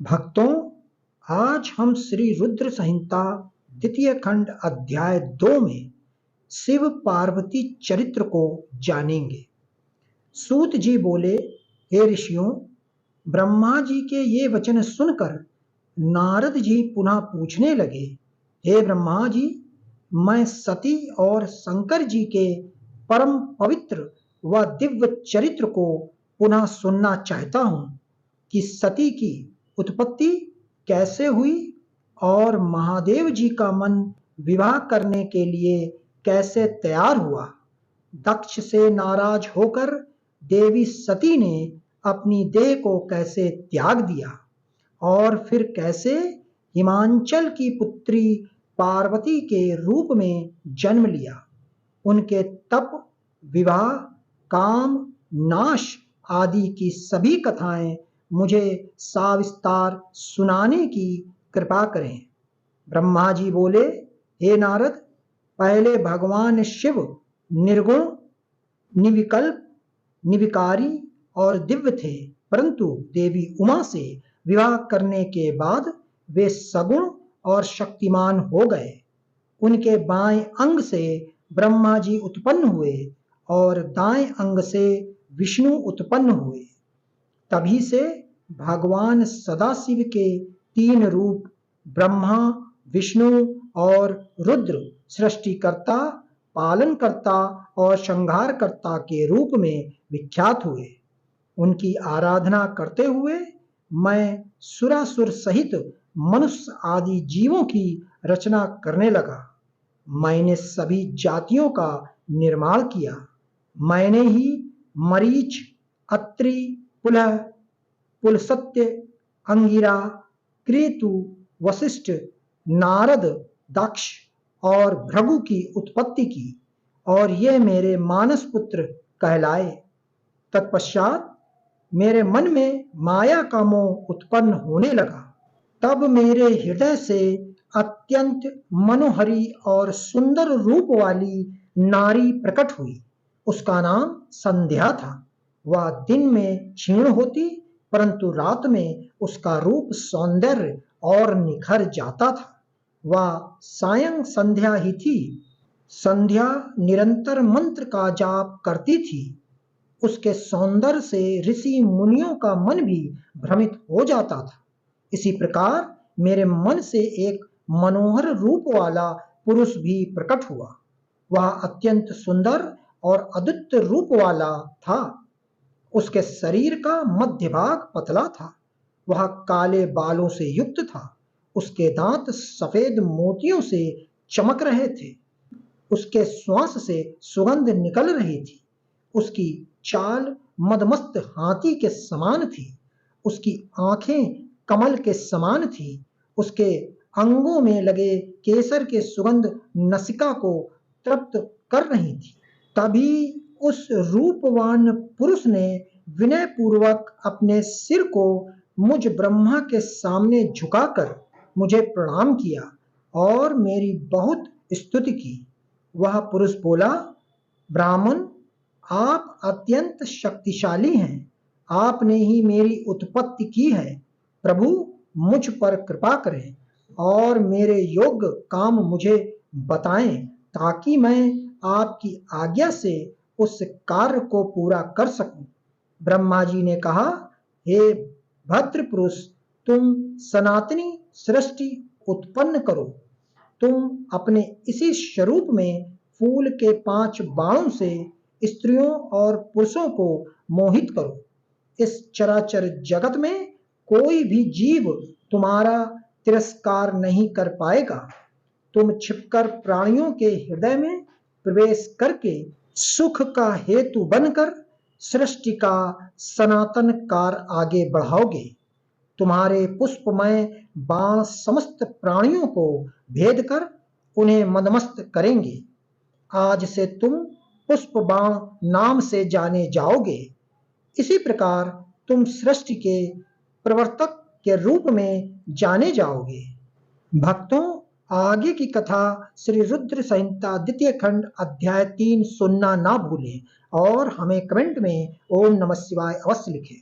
भक्तों, आज हम श्री रुद्र संहिता द्वितीय खंड अध्याय 2 में शिव पार्वती चरित्र को जानेंगे। सूत जी बोले, हे ऋषियों, ब्रह्मा जी के ये वचन सुनकर नारद जी पुनः पूछने लगे, हे ब्रह्मा जी, मैं सती और शंकर जी के परम पवित्र व दिव्य चरित्र को पुनः सुनना चाहता हूं कि सती की उत्पत्ति कैसे हुई और महादेव जी का मन विवाह करने के लिए कैसे तैयार हुआ। दक्ष से नाराज होकर देवी सती ने अपनी देह को कैसे त्याग दिया और फिर कैसे हिमांचल की पुत्री पार्वती के रूप में जन्म लिया। उनके तप, विवाह, काम, नाश आदि की सभी कथाएं मुझे सविस्तार सुनाने की कृपा करें। ब्रह्मा जी बोले, हे नारद, पहले भगवान शिव निर्गुण, निर्विकल्प, निर्विकारी और दिव्य थे, परंतु देवी उमा से विवाह करने के बाद वे सगुण और शक्तिमान हो गए। उनके बाएं अंग से ब्रह्मा जी उत्पन्न हुए और दाएं अंग से विष्णु उत्पन्न हुए। तभी से भगवान सदाशिव के 3 रूप ब्रह्मा, विष्णु और रुद्र सृष्टिकर्ता, पालनकर्ता और संहारकर्ता के रूप में विख्यात हुए। उनकी आराधना करते हुए मैं सुरासुर सहित मनुष्य आदि जीवों की रचना करने लगा। मैंने सभी जातियों का निर्माण किया। मैंने ही मरीच, अत्रि, पुलह, पुलस्त्य, अंगिरा, कृतु, वशिष्ठ, नारद, दक्ष और भृगु की उत्पत्ति की और ये मेरे मानस पुत्र कहलाए। तत्पश्चात मेरे मन में माया का मोह उत्पन्न होने लगा। तब मेरे हृदय से अत्यंत मनोहरी और सुंदर रूप वाली नारी प्रकट हुई। उसका नाम संध्या था। वह दिन में क्षीण होती, परंतु रात में उसका रूप सौंदर्य और निखर जाता था। वह सायं संध्या ही थी। संध्या निरंतर मंत्र का जाप करती थी। उसके सौंदर्य से ऋषि मुनियों का मन भी भ्रमित हो जाता था। इसी प्रकार मेरे मन से एक मनोहर रूप वाला पुरुष भी प्रकट हुआ। वह अत्यंत सुंदर और अद्भुत रूप वाला था। उसके शरीर का मध्य भाग पतला था। वह काले बालों से युक्त था। उसके दांत सफेद मोतियों से चमक रहे थे। उसके श्वास से सुगंध निकल रही थी। उसकी चाल मदमस्त हाथी के समान थी। उसकी आंखें कमल के समान थी। उसके अंगों में लगे केसर के सुगंध नसिका को तृप्त कर रही थी। तभी उस रूपवान पुरुष ने विनय पूर्वक अपने सिर को मुझ ब्रह्मा के सामने झुकाकर मुझे प्रणाम किया और मेरी बहुत स्तुति की। वह पुरुष बोला, ब्राह्मण, आप अत्यंत शक्तिशाली हैं। आपने ही मेरी उत्पत्ति की है। प्रभु, मुझ पर कृपा करें और मेरे योग्य काम मुझे बताएं ताकि मैं आपकी आज्ञा से उस कार्य को पूरा कर सकूं। ब्रह्मा जी ने कहा, हे भद्र पुरुष, तुम सनातनी सृष्टि उत्पन्न करो। तुम अपने इसी स्वरूप में फूल के 5 बाणों से स्त्रियों और पुरुषों को मोहित करो। इस चराचर जगत में कोई भी जीव तुम्हारा तिरस्कार नहीं कर पाएगा। तुम छिपकर प्राणियों के हृदय में प्रवेश करके सुख का हेतु बनकर सृष्टि का सनातन कार्य आगे बढ़ाओगे। तुम्हारे पुष्पमय बाण समस्त प्राणियों को भेद कर उन्हें मदमस्त करेंगे। आज से तुम पुष्प बाण नाम से जाने जाओगे। इसी प्रकार तुम सृष्टि के प्रवर्तक के रूप में जाने जाओगे। भक्तों, आगे की कथा श्री रुद्र संहिता द्वितीय खंड अध्याय 3 सुनना ना भूलें और हमें कमेंट में ओम नमः शिवाय अवश्य लिखें।